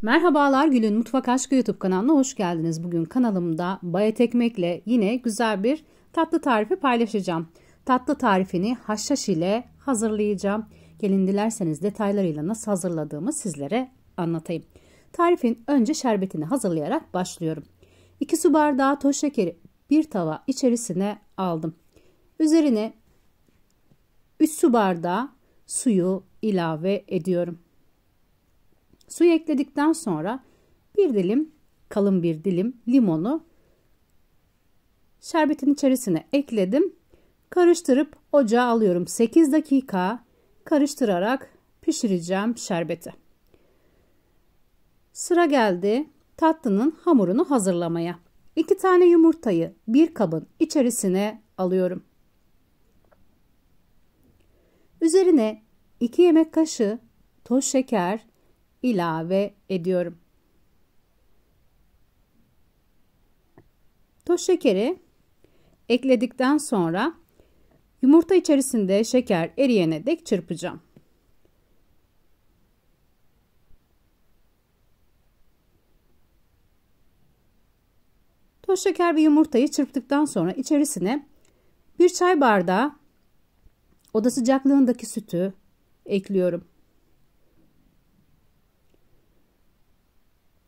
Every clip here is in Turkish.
Merhabalar, Gül'ün Mutfak Aşkı YouTube kanalına hoş geldiniz. Bugün kanalımda bayat ekmekle yine güzel bir tatlı tarifi paylaşacağım. Tatlı tarifini haşhaş ile hazırlayacağım. Gelin dilerseniz detaylarıyla nasıl hazırladığımı sizlere anlatayım. Tarifin önce şerbetini hazırlayarak başlıyorum. 2 su bardağı toz şekeri bir tava içerisine aldım. Üzerine 3 su bardağı suyu ilave ediyorum. Suyu ekledikten sonra kalın bir dilim limonu şerbetin içerisine ekledim. Karıştırıp ocağa alıyorum. 8 dakika karıştırarak pişireceğim şerbeti. Sıra geldi tatlının hamurunu hazırlamaya. 2 tane yumurtayı bir kabın içerisine alıyorum. Üzerine 2 yemek kaşığı toz şeker ilave ediyorum. Toz şekeri ekledikten sonra yumurta içerisinde şeker eriyene dek çırpacağım. Toz şeker ve yumurtayı çırptıktan sonra içerisine 1 çay bardağı oda sıcaklığındaki sütü ekliyorum.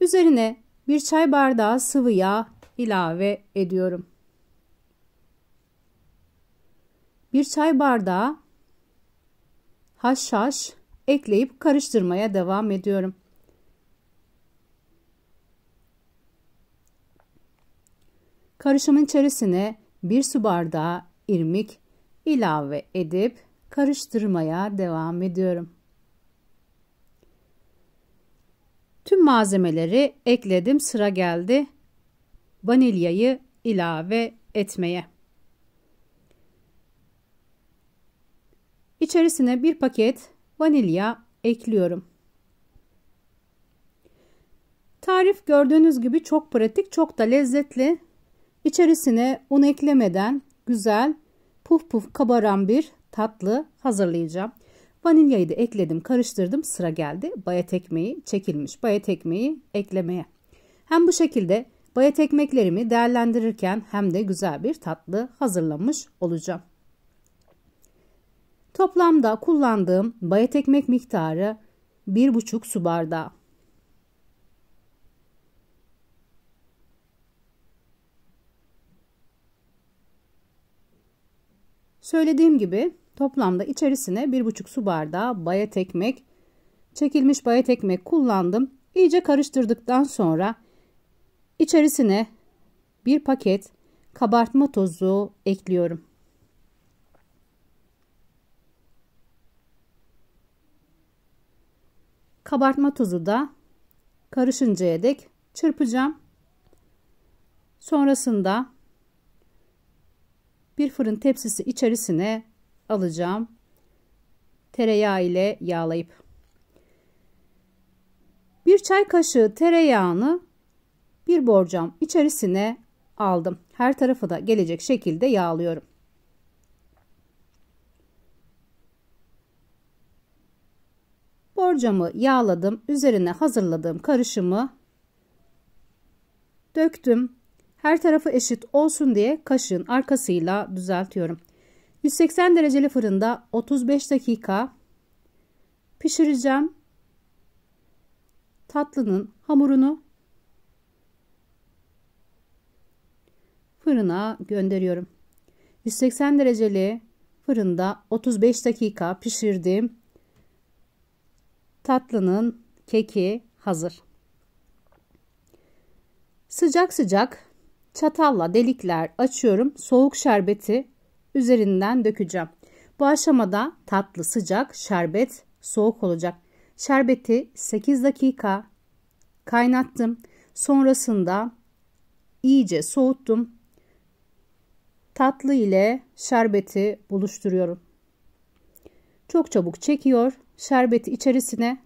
Üzerine 1 çay bardağı sıvı yağ ilave ediyorum. 1 çay bardağı haşhaş ekleyip karıştırmaya devam ediyorum. Karışımın içerisine 1 su bardağı irmik ilave edip karıştırmaya devam ediyorum. Tüm malzemeleri ekledim. Sıra geldi vanilyayı ilave etmeye. İçerisine 1 paket vanilya ekliyorum. Tarif gördüğünüz gibi çok pratik, çok da lezzetli. İçerisine un eklemeden güzel puf puf kabaran bir tatlı hazırlayacağım. Vanilyayı da ekledim, karıştırdım. Sıra geldi bayat ekmeği, çekilmiş bayat ekmeği eklemeye. Hem bu şekilde bayat ekmeklerimi değerlendirirken hem de güzel bir tatlı hazırlamış olacağım. Toplamda kullandığım bayat ekmek miktarı 1,5 su bardağı. Söylediğim gibi toplamda içerisine 1,5 su bardağı bayat ekmek, çekilmiş bayat ekmek kullandım. İyice karıştırdıktan sonra içerisine 1 paket kabartma tozu ekliyorum. Kabartma tozu da karışıncaya dek çırpacağım. Sonrasında bir fırın tepsisi içerisine alacağım. Tereyağı ile yağlayıp. 1 çay kaşığı tereyağını bir borcam içerisine aldım. Her tarafı da gelecek şekilde yağlıyorum. Borcamı yağladım. Üzerine hazırladığım karışımı döktüm. Her tarafı eşit olsun diye kaşığın arkasıyla düzeltiyorum. 180 dereceli fırında 35 dakika pişireceğim. Tatlının hamurunu fırına gönderiyorum. 180 dereceli fırında 35 dakika pişirdim. Tatlının keki hazır. Sıcak sıcak çatalla delikler açıyorum. Soğuk şerbeti üzerinden dökeceğim. Bu aşamada tatlı sıcak, şerbet soğuk olacak. Şerbeti 8 dakika kaynattım. Sonrasında iyice soğuttum. Tatlı ile şerbeti buluşturuyorum. Çok çabuk çekiyor. Şerbeti içerisine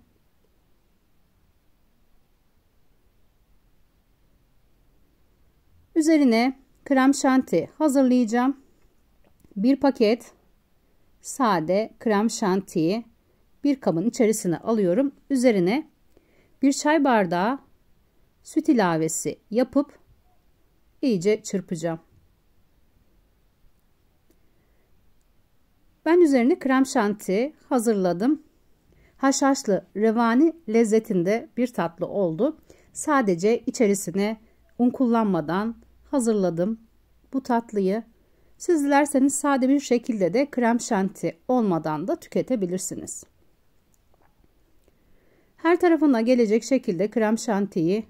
üzerine krem şanti hazırlayacağım. 1 paket sade krem şantiyi bir kabın içerisine alıyorum. Üzerine 1 çay bardağı süt ilavesi yapıp iyice çırpacağım. Ben üzerine krem şanti hazırladım. Haşhaşlı revani lezzetinde bir tatlı oldu. Sadece içerisine un kullanmadan hazırladım bu tatlıyı. Siz dilerseniz sade bir şekilde de krem şanti olmadan da tüketebilirsiniz. Her tarafına gelecek şekilde krem şantiyi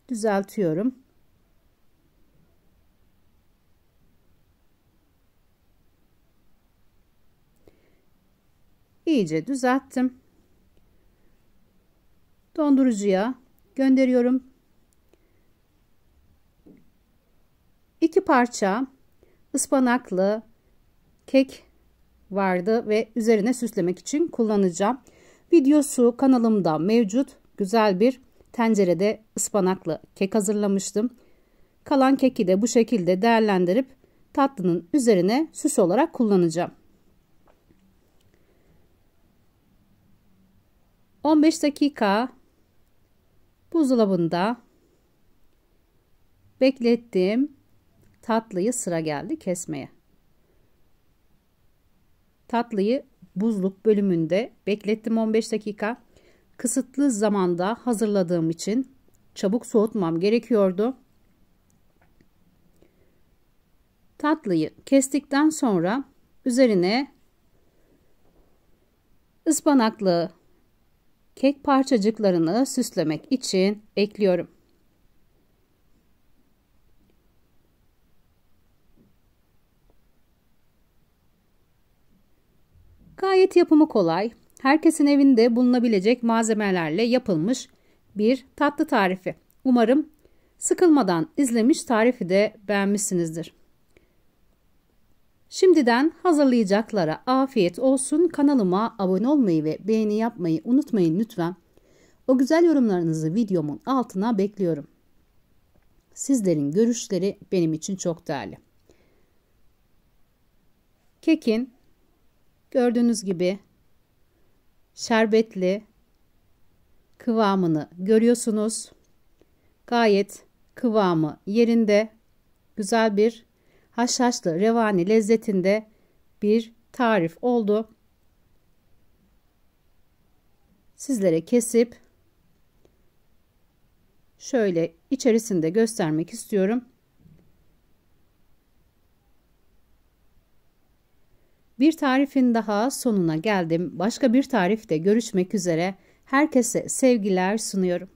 düzeltiyorum. İyice düzelttim. Dondurucuya gönderiyorum. 2 parça ıspanaklı kek vardı ve üzerine süslemek için kullanacağım. Videosu kanalımda mevcut. Güzel bir tencerede ıspanaklı kek hazırlamıştım. Kalan keki de bu şekilde değerlendirip tatlının üzerine süs olarak kullanacağım. 15 dakika buzdolabında beklettim. Tatlıyı sıra geldi kesmeye. Tatlıyı buzluk bölümünde beklettim 15 dakika. Kısıtlı zamanda hazırladığım için çabuk soğutmam gerekiyordu. Tatlıyı kestikten sonra üzerine ıspanaklı kek parçacıklarını süslemek için ekliyorum. Gayet yapımı kolay, herkesin evinde bulunabilecek malzemelerle yapılmış bir tatlı tarifi. Umarım sıkılmadan izlemiş tarifi de beğenmişsinizdir. Şimdiden hazırlayacaklara afiyet olsun. Kanalıma abone olmayı ve beğeni yapmayı unutmayın lütfen. O güzel yorumlarınızı videomun altına bekliyorum. Sizlerin görüşleri benim için çok değerli. Kekin gördüğünüz gibi şerbetli kıvamını görüyorsunuz. Gayet kıvamı yerinde, güzel bir haşhaşlı revani lezzetinde bir tarif oldu. Sizlere kesip şöyle içerisinde göstermek istiyorum. Bir tarifin daha sonuna geldim. Başka bir tarifte görüşmek üzere. Herkese sevgiler sunuyorum.